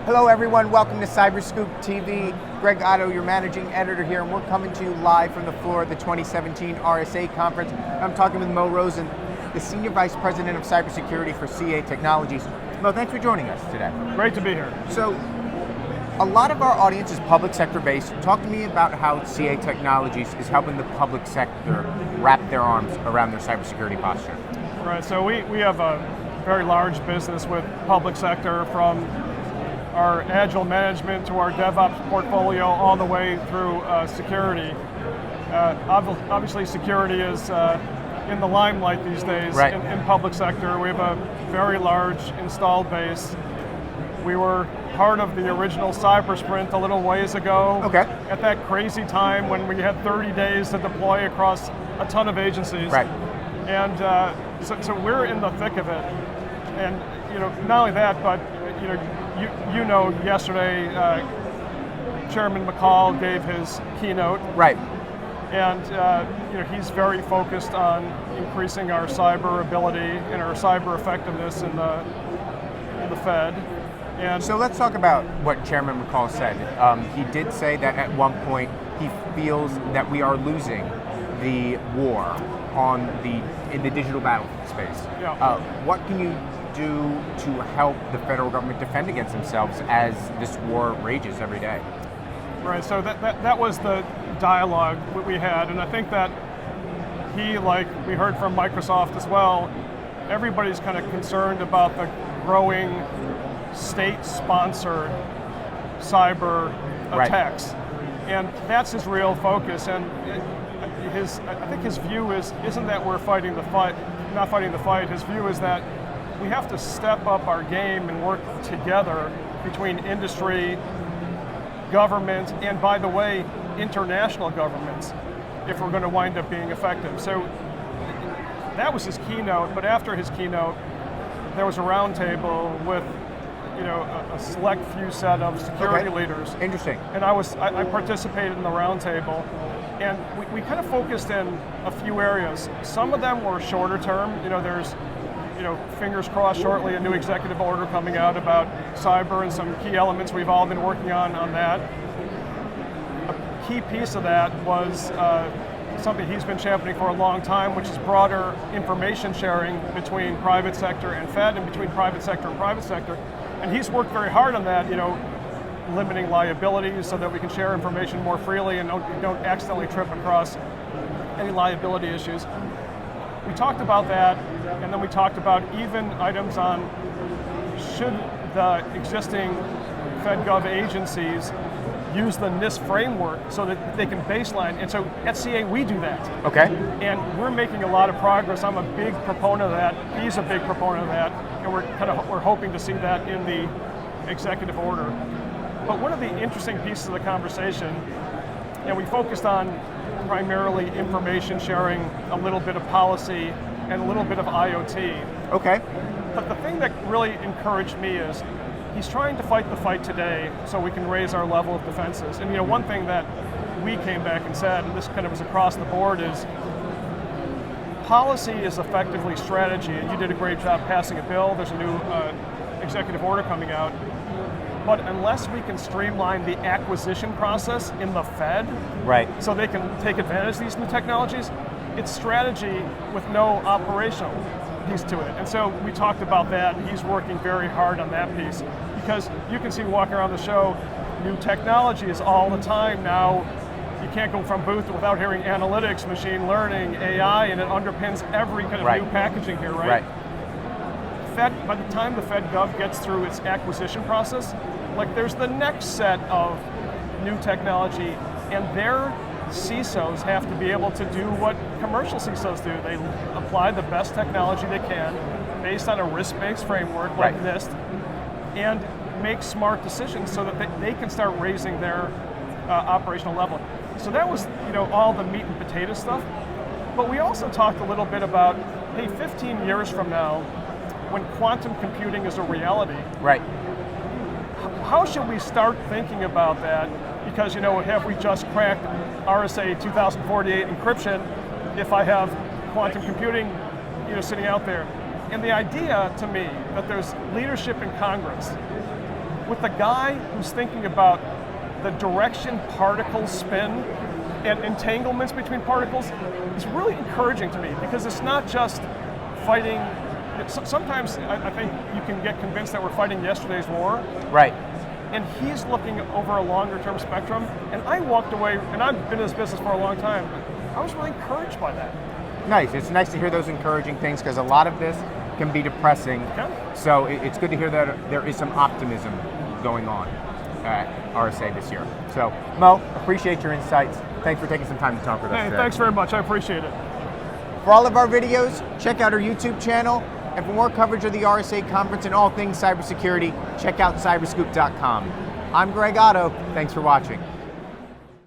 Hello everyone, welcome to Cyberscoop TV. Greg Otto, your managing editor here, and we're coming to you live from the floor of the 2017 RSA conference. I'm talking with Mo Rosen, the Senior Vice President of Cybersecurity for CA Technologies. Mo, thanks for joining us today. Great to be here. So, a lot of our audience is public sector based. Talk to me about how CA Technologies is helping the public sector wrap their arms around their cybersecurity posture. Right, so we have a very large business with public sector, from our agile management to our DevOps portfolio all the way through security. Obviously security is in the limelight these days. Right. In public sector. We have a very large installed base. We were part of the original cyber sprint a little ways ago. Okay. At that crazy time when we had 30 days to deploy across a ton of agencies. Right. And so we're in the thick of it. And not only that, but yesterday Chairman McCall gave his keynote. Right. And he's very focused on increasing our cyber ability and our cyber effectiveness in the Fed. And So let's talk about what Chairman McCall said. He did say that at one point he feels that we are losing the war in the digital battle space. Yeah. What can you do to help the federal government defend against themselves as this war rages every day? Right, so that was the dialogue we had, and I think that he, like we heard from Microsoft as well, everybody's kind of concerned about the growing state-sponsored cyber Right. attacks, and that's his real focus. And I think his view isn't that we're fighting the fight, not fighting the fight. His view is that we have to step up our game and work together between industry, government, and by the way, international governments, if we're going to wind up being effective. So that was his keynote, but after his keynote, there was a roundtable with a select few set of security leaders. Interesting. And I participated in the roundtable, and we kind of focused in a few areas. Some of them were shorter term. There's fingers crossed, shortly a new executive order coming out about cyber and some key elements we've all been working on that. A key piece of that was something he's been championing for a long time, which is broader information sharing between private sector and Fed, and between private sector and private sector. And he's worked very hard on that, limiting liabilities so that we can share information more freely and don't accidentally trip across any liability issues. We talked about that, and then we talked about even items on should the existing FedGov agencies use the NIST framework so that they can baseline. And so at CA, we do that. Okay. And we're making a lot of progress. I'm a big proponent of that. He's a big proponent of that. And we're hoping to see that in the executive order. But one of the interesting pieces of the conversation, and we focused on primarily information sharing, a little bit of policy, and a little bit of IoT. Okay. But the thing that really encouraged me is he's trying to fight the fight today so we can raise our level of defenses. And one thing that we came back and said, and this kind of was across the board, is policy is effectively strategy. And you did a great job passing a bill. There's a new executive order coming out. But unless we can streamline the acquisition process in the Fed, Right. so they can take advantage of these new technologies, it's strategy with no operational piece to it. And so we talked about that, and he's working very hard on that piece. Because you can see walking around the show, new technology is all the time now. You can't go from booth without hearing analytics, machine learning, AI, and it underpins every kind of Right. new packaging here, right? By the time the FedGov gets through its acquisition process, there's the next set of new technology, and their CISOs have to be able to do what commercial CISOs do. They apply the best technology they can based on a risk-based framework like Right. NIST, and make smart decisions so that they can start raising their operational level. So that was all the meat and potato stuff. But we also talked a little bit about, hey, 15 years from now, when quantum computing is a reality, Right. how should we start thinking about that? Because have we just cracked RSA 2048 encryption if I have quantum computing sitting out there? And the idea to me that there's leadership in Congress with the guy who's thinking about the direction particles spin and entanglements between particles is really encouraging to me, because it's not just fighting. Sometimes I think you can get convinced that we're fighting yesterday's war. Right. And he's looking over a longer term spectrum. And I walked away, and I've been in this business for a long time, I was really encouraged by that. Nice. It's nice to hear those encouraging things, because a lot of this can be depressing. Okay. So it's good to hear that there is some optimism going on at RSA this year. So Mo, appreciate your insights. Thanks for taking some time to talk with us Hey, today. thanks very much. I appreciate it. For all of our videos, check out our YouTube channel. And for more coverage of the RSA conference and all things cybersecurity, check out cyberscoop.com. I'm Greg Otto. Thanks for watching.